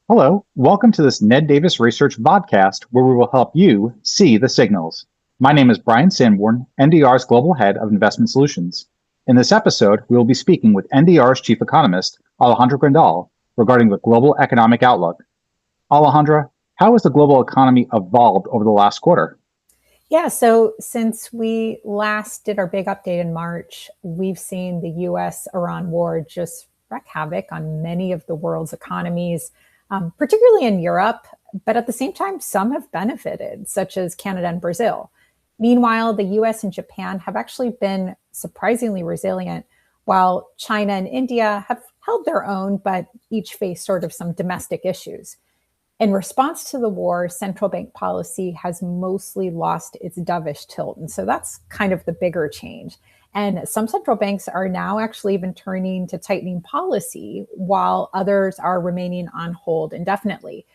Hello, welcome to this Ned Davis Research podcast where we will help you see the signals. My name is Brian Sanborn, NDR's Global Head of Investment Solutions. In this episode, we will be speaking with NDR's Chief Economist, Alejandra Grindal, regarding the global economic outlook. Alejandra, how has the global economy evolved over the last quarter? Yeah, so since we last did our big update in March, we've seen the US-Iran war just wreak havoc on many of the world's economies, particularly in Europe. But at the same time, some have benefited, such as Canada and Brazil. Meanwhile, the US and Japan have actually been surprisingly resilient, while China and India have held their own, but each face sort of some domestic issues. In response to the war, central bank policy has mostly lost its dovish tilt. And so that's kind of the bigger change. And some central banks are now actually even turning to tightening policy, while others are remaining on hold indefinitely.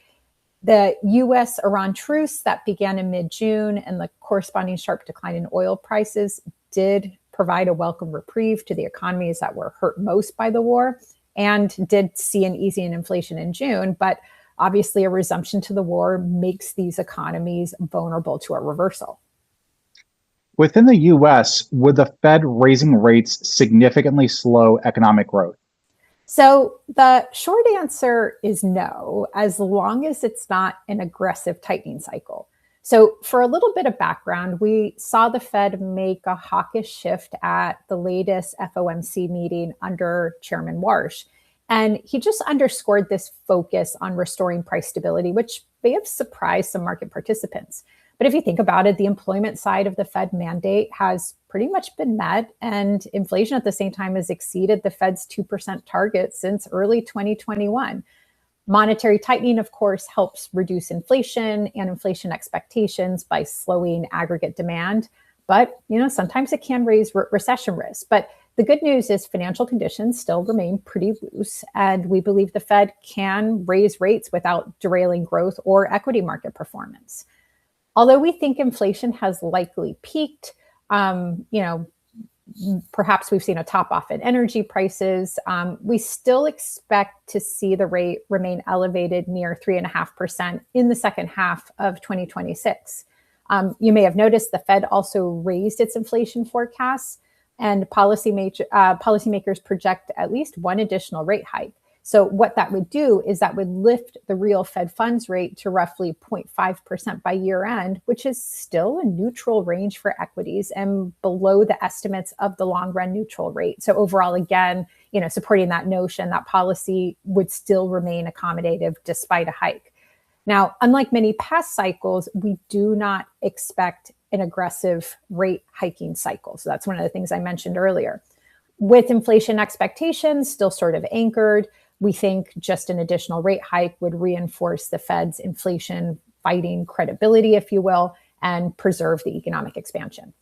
The US Iran truce that began in mid June and the corresponding sharp decline in oil prices did provide a welcome reprieve to the economies that were hurt most by the war and did see an easing in inflation in June. But obviously, a resumption to the war makes these economies vulnerable to a reversal. Within the US, would the Fed raising rates significantly slow economic growth? So the short answer is no, as long as it's not an aggressive tightening cycle. So for a little bit of background, we saw the Fed make a hawkish shift at the latest FOMC meeting under Chairman Warsh. And he just underscored this focus on restoring price stability, which may have surprised some market participants. But if you think about it, the employment side of the Fed mandate has pretty much been met, and inflation at the same time has exceeded the Fed's 2% target since early 2021. Monetary tightening, of course, helps reduce inflation and inflation expectations by slowing aggregate demand. But, sometimes it can raise recession risk. But the good news is financial conditions still remain pretty loose, and we believe the Fed can raise rates without derailing growth or equity market performance. Although we think inflation has likely peaked, perhaps we've seen a top off in energy prices, we still expect to see the rate remain elevated near 3.5% in the second half of 2026. You may have noticed the Fed also raised its inflation forecasts, and policymakers project at least one additional rate hike. So what that would do is that would lift the real Fed funds rate to roughly 0.5% by year end, which is still a neutral range for equities and below the estimates of the long run neutral rate. So overall, again, supporting that notion that policy would still remain accommodative despite a hike. Now, unlike many past cycles, we do not expect an aggressive rate hiking cycle. So that's one of the things I mentioned earlier. With inflation expectations still sort of anchored, we think just an additional rate hike would reinforce the Fed's inflation fighting credibility, if you will, and preserve the economic expansion.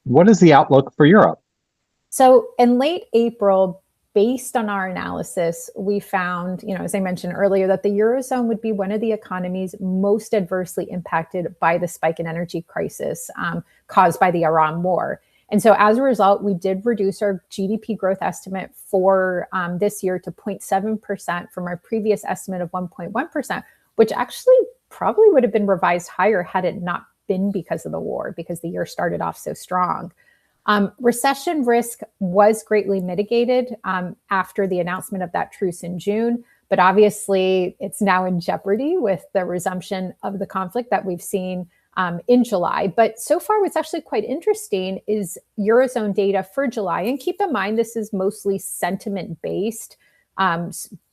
What is the outlook for Europe? So in late April, based on our analysis, we found, as I mentioned earlier, that the Eurozone would be one of the economies most adversely impacted by the spike in energy crisis caused by the Iran war. And so as a result, we did reduce our GDP growth estimate for this year to 0.7% from our previous estimate of 1.1%, which actually probably would have been revised higher had it not been because of the war, because the year started off so strong. Recession risk was greatly mitigated after the announcement of that truce in June, but obviously it's now in jeopardy with the resumption of the conflict that we've seen in July. But so far, what's actually quite interesting is Eurozone data for July. And keep in mind, this is mostly sentiment-based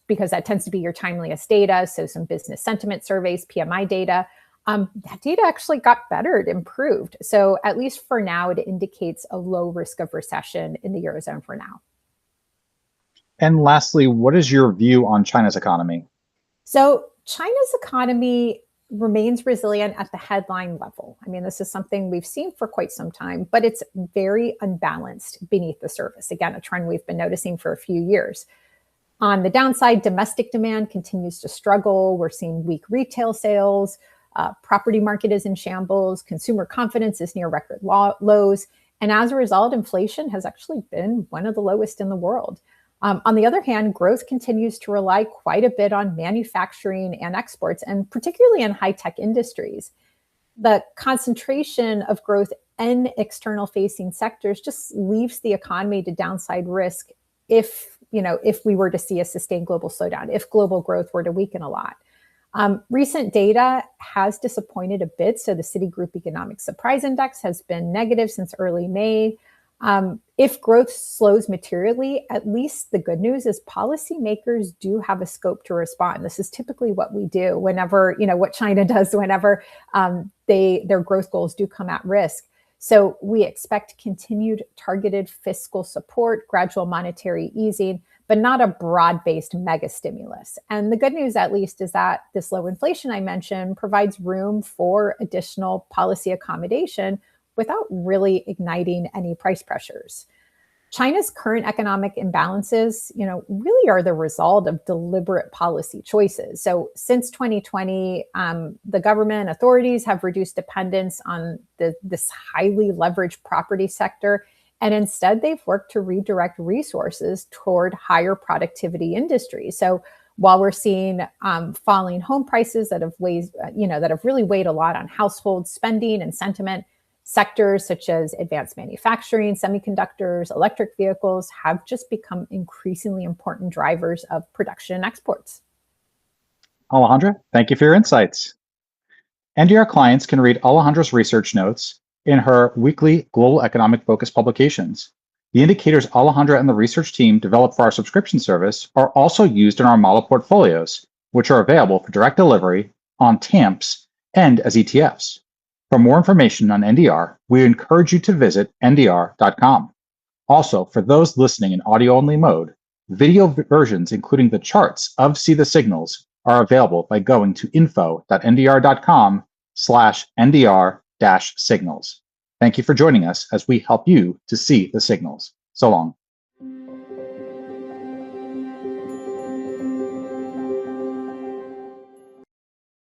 because that tends to be your timeliest data. So some business sentiment surveys, PMI data. That data actually got better, it improved. So at least for now, it indicates a low risk of recession in the Eurozone for now. And lastly, what is your view on China's economy? So China's economy remains resilient at the headline level. I mean, this is something we've seen for quite some time, but it's very unbalanced beneath the surface. Again, a trend we've been noticing for a few years. On the downside, domestic demand continues to struggle. We're seeing weak retail sales. Property market is in shambles. Consumer confidence is near record lows. And as a result, inflation has actually been one of the lowest in the world. On the other hand, growth continues to rely quite a bit on manufacturing and exports, and particularly in high-tech industries. The concentration of growth in external facing sectors just leaves the economy to downside risk if we were to see a sustained global slowdown, if global growth were to weaken a lot. Recent data has disappointed a bit. So the Citigroup Economic Surprise Index has been negative since early May. If growth slows materially, at least the good news is policymakers do have a scope to respond. This is typically what we do whenever, what China does whenever their growth goals do come at risk. So we expect continued targeted fiscal support, gradual monetary easing, but not a broad-based mega stimulus. And the good news, at least, is that this low inflation I mentioned provides room for additional policy accommodation without really igniting any price pressures. China's current economic imbalances, really are the result of deliberate policy choices. So since 2020, the government authorities have reduced dependence on this highly leveraged property sector. And instead, they've worked to redirect resources toward higher productivity industries. So while we're seeing falling home prices that have really weighed a lot on household spending and sentiment, sectors such as advanced manufacturing, semiconductors, electric vehicles have just become increasingly important drivers of production and exports. Alejandra, thank you for your insights. NDR clients can read Alejandra's research notes in her weekly Global Economic Focus publications. The indicators Alejandra and the research team developed for our subscription service are also used in our model portfolios, which are available for direct delivery on TAMPs and as ETFs. For more information on NDR, we encourage you to visit ndr.com. Also, for those listening in audio-only mode, video versions including the charts of See the Signals are available by going to info.ndr.com/ndr-signals. Thank you for joining us as we help you to see the signals. So long.